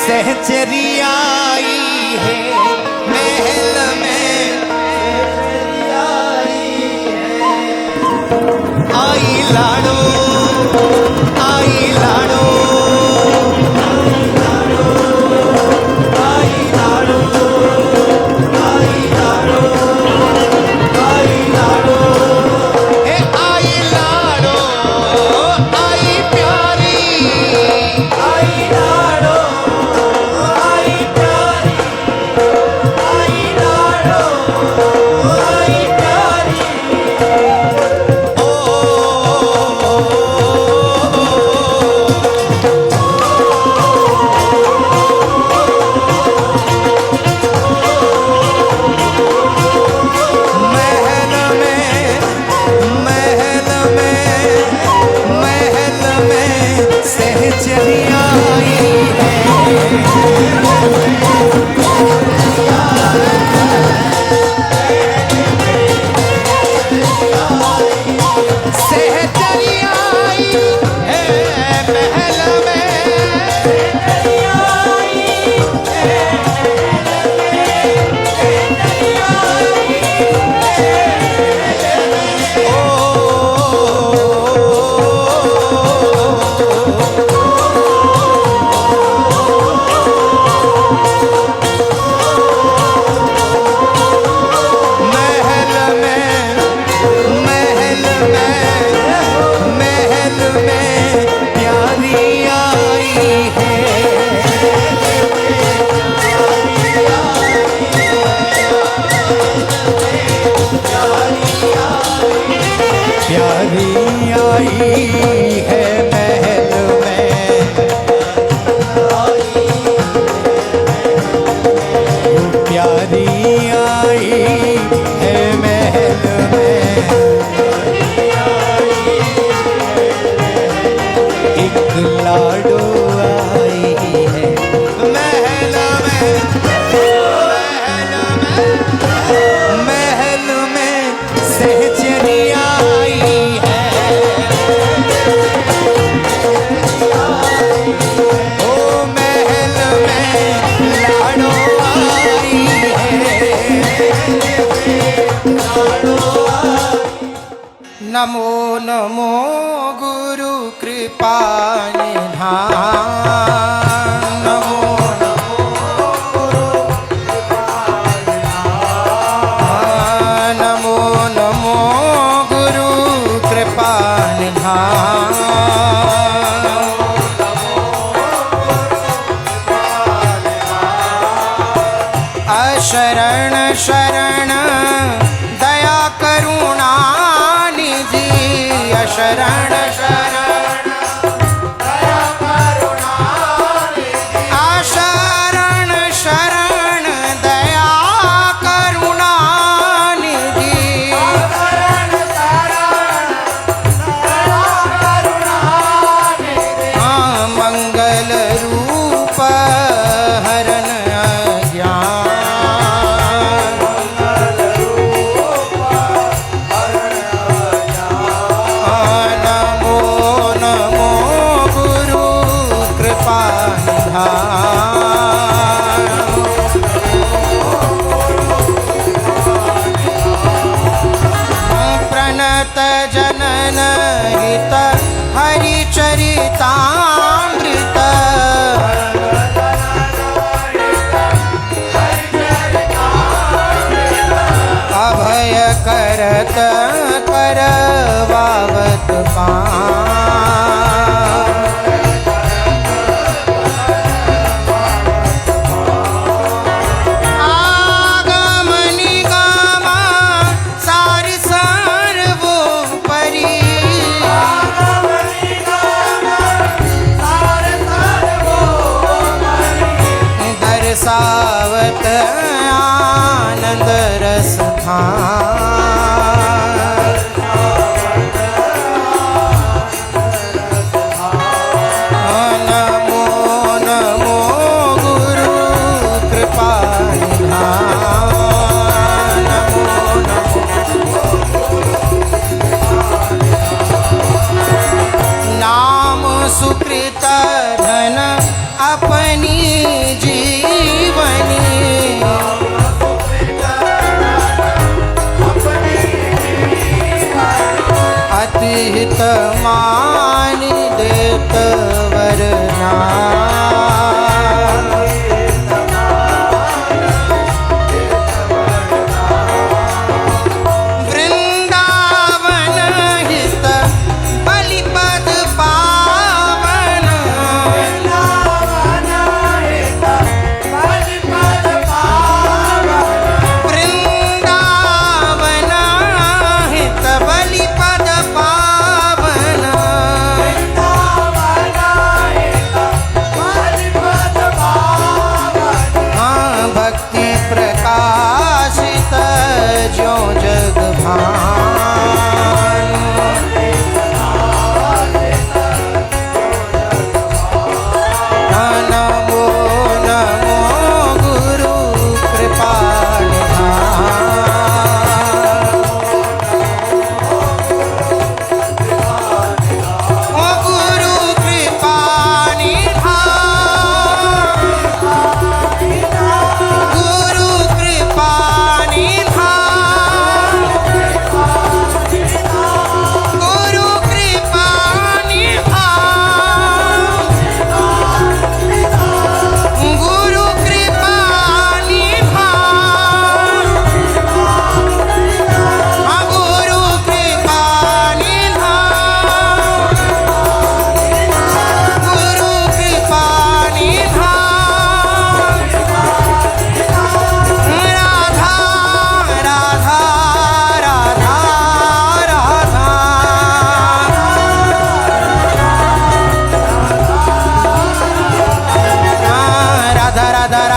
सहचरी आई है महल में, आई लाडो, आई लाडो, आई लाडो, आई लाडो, आई लाडो, ए आई लाडो, आई प्यारी, आई लाडो, आई प्यारी, आई लाडो, आई प्यारी। नमो नमो गुरु कृपा निधान, नमो नमो गुरु कृपा निधान, नमो नमो गुरु कृपा निधान, अशरण शरण दया करुणा शरण शरण दया करुणा, शरण शरण दया करुणा निधि, शरण शरण दया करुणा निधि, मंगल रूप हरण अज्ञान, प्रणत जनन हित हरिचरितामृत, अभय करत करवावत सावत आनंद रस नमो नमो गुरु कृपा निधान, नमो नमो नाम सुकृत धन अपनी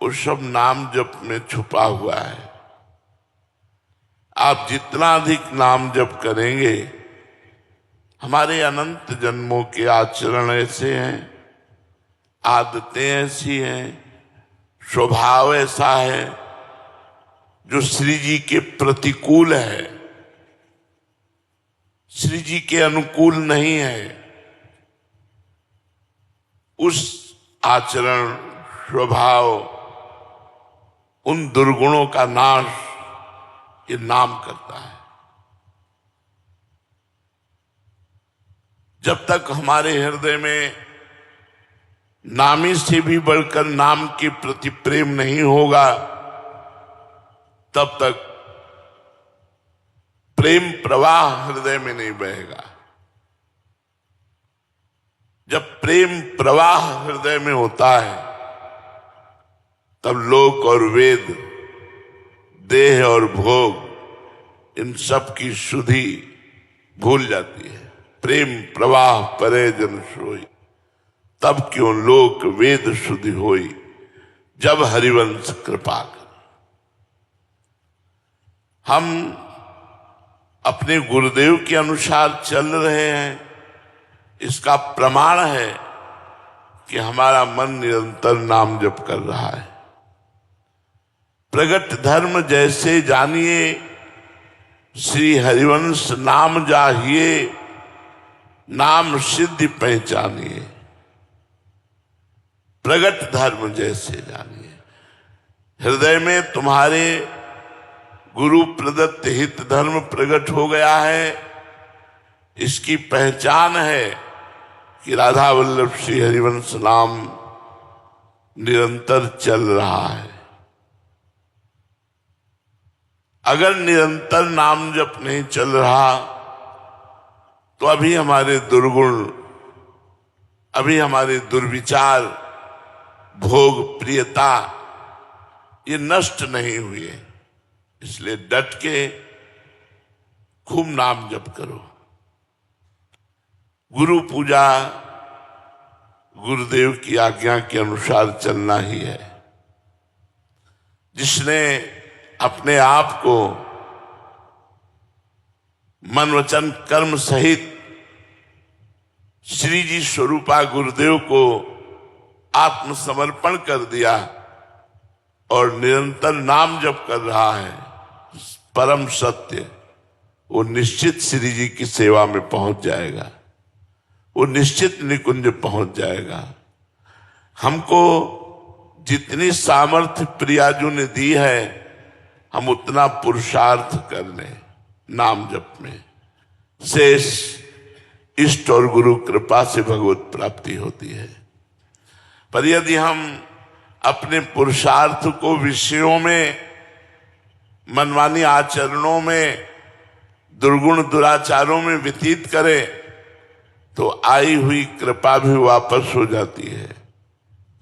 वो सब नाम जप में छुपा हुआ है। आप जितना अधिक नाम जप करेंगे, हमारे अनंत जन्मों के आचरण ऐसे हैं, आदतें ऐसी हैं, स्वभाव ऐसा है जो श्री जी के प्रतिकूल है, श्री जी के अनुकूल नहीं है। उस आचरण, स्वभाव, उन दुर्गुणों का नाश ये नाम करता है। जब तक हमारे हृदय में नामी से भी बढ़कर नाम के प्रति प्रेम नहीं होगा, तब तक प्रेम प्रवाह हृदय में नहीं बहेगा। जब प्रेम प्रवाह हृदय में होता है, तब लोक और वेद, देह और भोग, इन सब की शुद्धि भूल जाती है। प्रेम प्रवाह परे जन सोई, तब क्यों लोक वेद शुद्धि होई, जब हरिवंश कृपा कर। हम अपने गुरुदेव के अनुसार चल रहे हैं, इसका प्रमाण है कि हमारा मन निरंतर नाम जप कर रहा है। प्रगट धर्म जैसे जानिए, श्री हरिवंश नाम जाहिए, नाम सिद्धि पहचानिए। प्रगट धर्म जैसे जानिए, हृदय में तुम्हारे गुरु प्रदत्त हित धर्म प्रकट हो गया है। इसकी पहचान है कि राधा वल्लभ श्री हरिवंश नाम निरंतर चल रहा है। अगर निरंतर नाम जप नहीं चल रहा, तो अभी हमारे दुर्गुण, अभी हमारे दुर्विचार, भोग प्रियता, ये नष्ट नहीं हुए। इसलिए डट के खूब नाम जप करो। गुरु पूजा गुरुदेव की आज्ञा के अनुसार चलना ही है। जिसने अपने आप को मन वचन कर्म सहित श्री जी स्वरूपा गुरुदेव को आत्मसमर्पण कर दिया और निरंतर नाम जप कर रहा है, परम सत्य, वो निश्चित श्री जी की सेवा में पहुंच जाएगा, वो निश्चित निकुंज पहुंच जाएगा। हमको जितनी सामर्थ्य प्रियाजू ने दी है, हम उतना पुरुषार्थ कर लें नाम जप में। शेष इष्ट और गुरु कृपा से भगवत प्राप्ति होती है। पर यदि हम अपने पुरुषार्थ को विषयों में, मनमानी आचरणों में, दुर्गुण दुराचारों में व्यतीत करें, तो आई हुई कृपा भी वापस हो जाती है,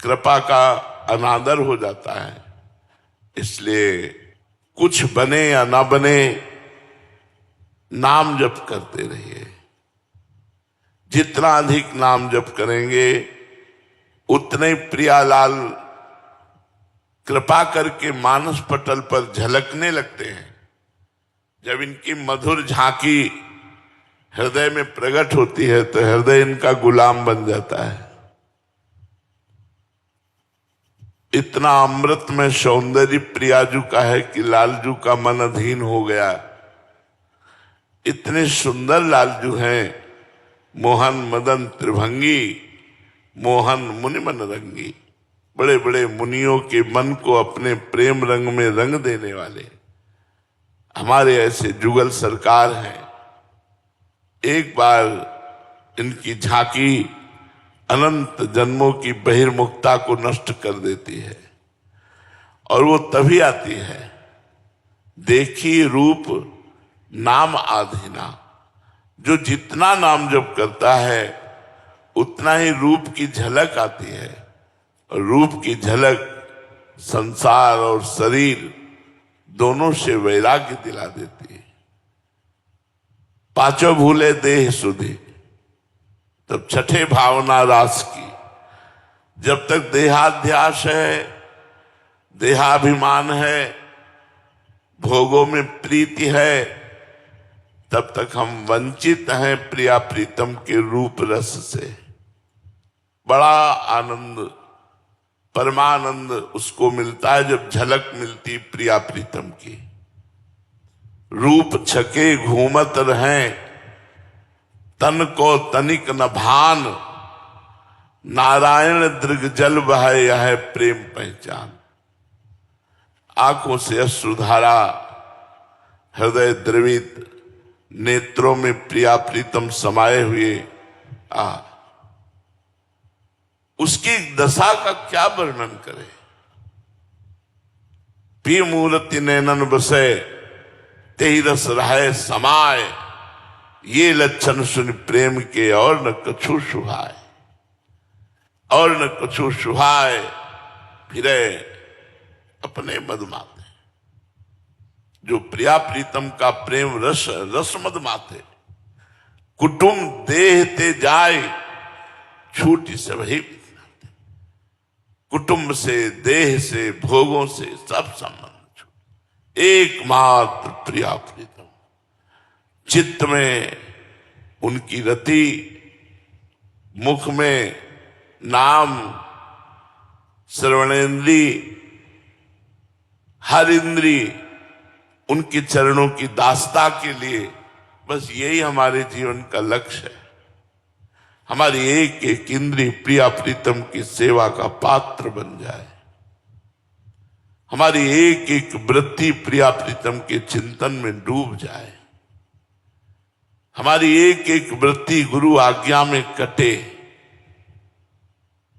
कृपा का अनादर हो जाता है। इसलिए कुछ बने या ना बने, नाम जप करते रहिए। जितना अधिक नाम जप करेंगे, उतने प्रियालाल कृपा करके मानस पटल पर झलकने लगते हैं। जब इनकी मधुर झांकी हृदय में प्रकट होती है, तो हृदय इनका गुलाम बन जाता है। इतना अमृत में सौंदर्य प्रियाजू का है कि लालजू का मन अधीन हो गया। इतने सुंदर लालजू हैं, मोहन मदन त्रिभंगी, मोहन मुनि मन रंगी। बड़े बड़े मुनियों के मन को अपने प्रेम रंग में रंग देने वाले हमारे ऐसे जुगल सरकार हैं। एक बार इनकी झांकी अनंत जन्मों की बहिर्मुखता को नष्ट कर देती है, और वो तभी आती है, देखी रूप नाम आधीना। जो जितना नाम जप करता है, उतना ही रूप की झलक आती है, और रूप की झलक संसार और शरीर दोनों से वैराग्य दिला देती है। पांचों भूले देह सुधि, तब छठे भावना रास की। जब तक देहाध्यास है, देहाभिमान है, भोगों में प्रीति है, तब तक हम वंचित हैं प्रिया प्रीतम के रूप रस से। बड़ा आनंद, परमानंद उसको मिलता है जब झलक मिलती प्रिया प्रीतम की। रूप छके घूमत रहें, तन को तनिक न भान, नारायण दृग जल बहे यह प्रेम पहचान। आंखों से अश्रुधारा, हृदय द्रवित, नेत्रों में प्रिया प्रीतम समाये हुए उसकी दशा का क्या वर्णन करें। पी मूर्ति नैनन बसे, तेहि रस रहे समाय, ये लक्षण सुन प्रेम के और न कछु सुहाय, और न कछु सुहाय, फिरे अपने मद माते। जो प्रिया प्रीतम का प्रेम रस रस मद माते, कुटुंब देह ते जाए, छूटी से वही बितनाते। कुटुंब से, देह से, भोगों से सब संबंध छूट, एकमात्र प्रिया प्रीतम। चित्त में उनकी रति, मुख में नाम, श्रवणेन्द्री, हर इंद्री उनके चरणों की दास्ता के लिए, बस यही हमारे जीवन का लक्ष्य है। हमारी एक एक इंद्री प्रिया प्रीतम की सेवा का पात्र बन जाए, हमारी एक एक वृत्ति प्रिया प्रीतम के चिंतन में डूब जाए, हमारी एक एक वृत्ति गुरु आज्ञा में कटे,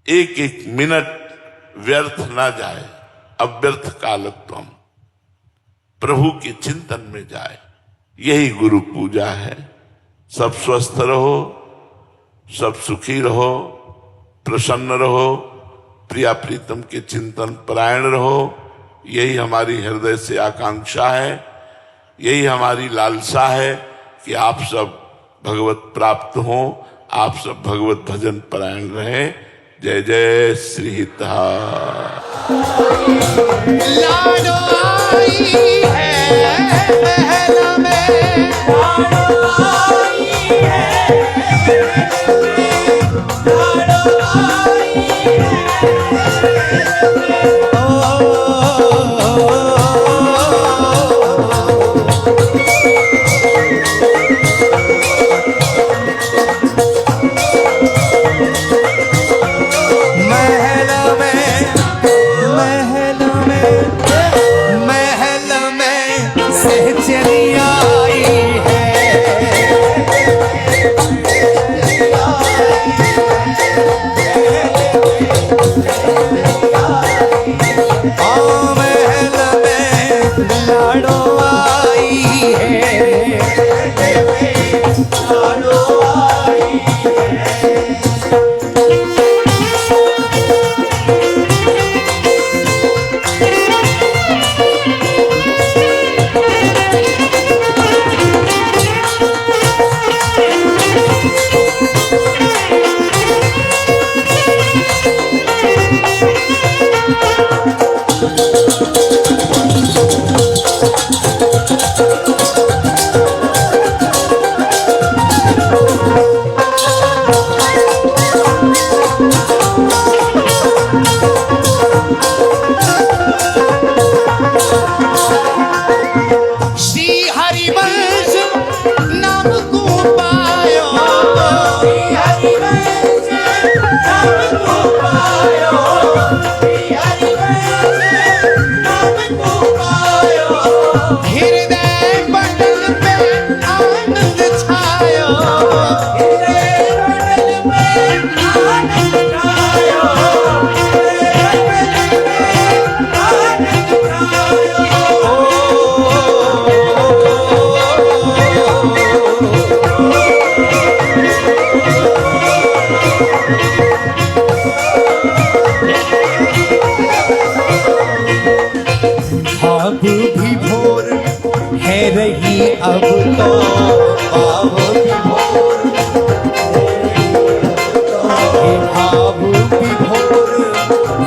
एक एक मिनट व्यर्थ ना जाए, अव्यर्थ कालत्वम, प्रभु के चिंतन में जाए। यही गुरु पूजा है। सब स्वस्थ रहो, सब सुखी रहो, प्रसन्न रहो, प्रिया प्रीतम के चिंतन परायण रहो। यही हमारी हृदय से आकांक्षा है, यही हमारी लालसा है कि आप सब भगवत प्राप्त हो, आप सब भगवत भजन परायण रहें। जय जय श्री हितहा। लाडो आई है महल में, लाडो आई है, लाडो आई अब भी भोर है रही अब तो, अब भी भोर है, अब भी भोर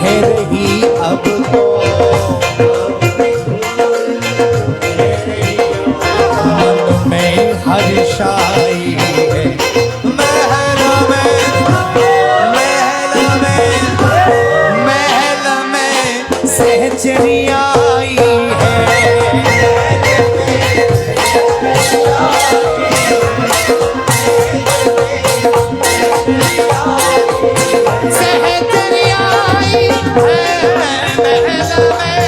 है रही अब तो। सहचरिया आई है। सहचरिया आई है महल में।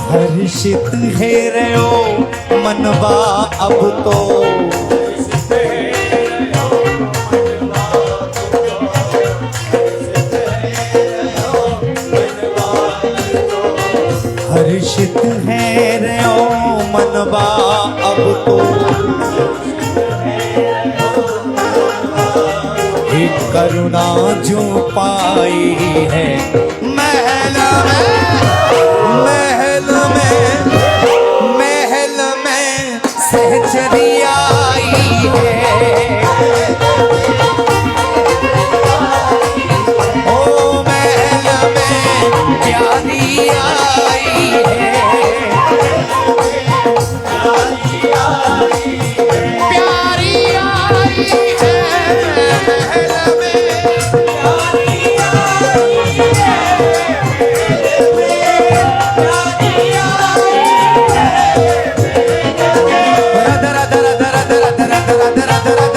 हर्षित है रहो मनवा अब तो, हर्षित है रहो मनवा अब तो। एक करुणा जो पाई है महल में सहचरिया आई है। ओ महल में प्यारी आई है। प्यारी आई है महल में। दरा दरा दरा दरा दरा दरा दरा दरा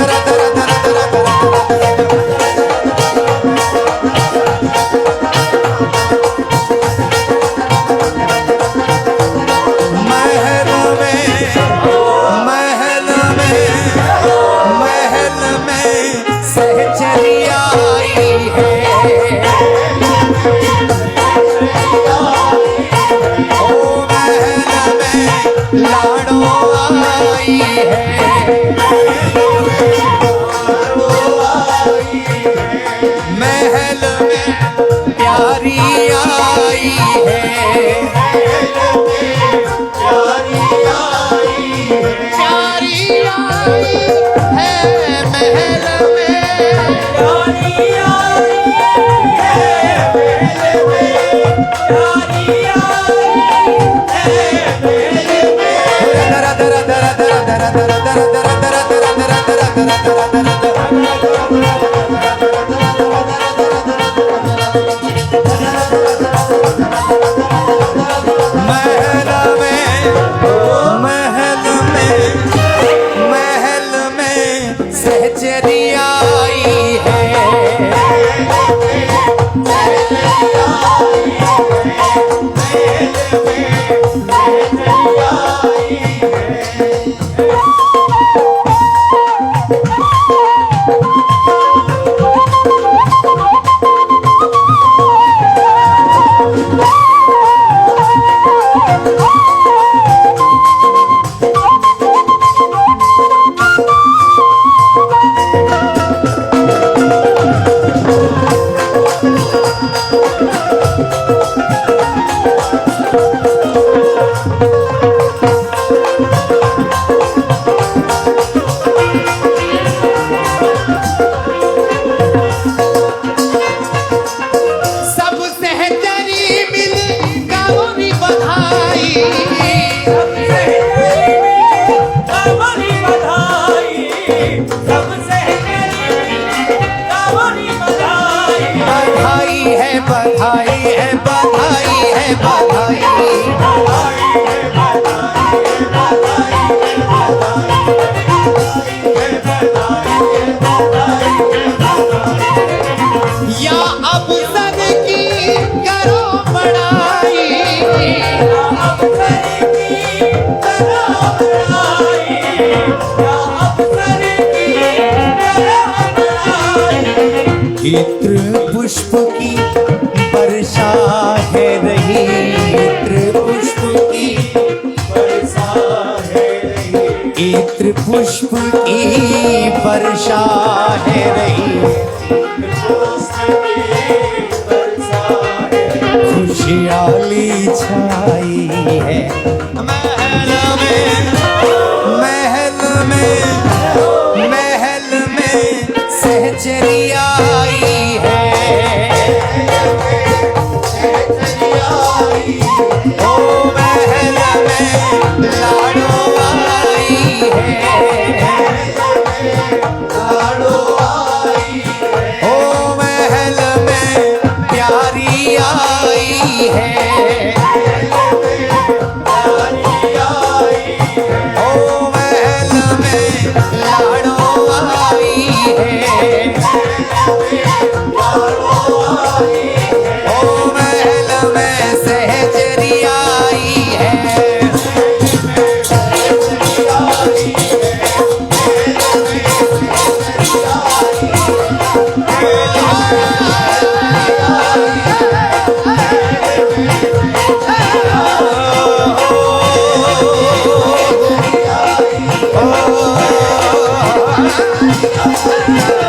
महल में, महल में सहचरिया आई है। इत्र पुष्प की वर्षा है रही, इत्र पुष्प की वर्षा है रही, इत्र पुष्प की वर्षा है रही, खुशहाली छाई है महल में, महल में, महल में सहचरिया आई है। ओ महल में लाडो आई है, लाडो आई है। ओ महल में प्यारी आई है, ओ महल में लाडो आई है, ओ महल में सहचरिया आई है। Oh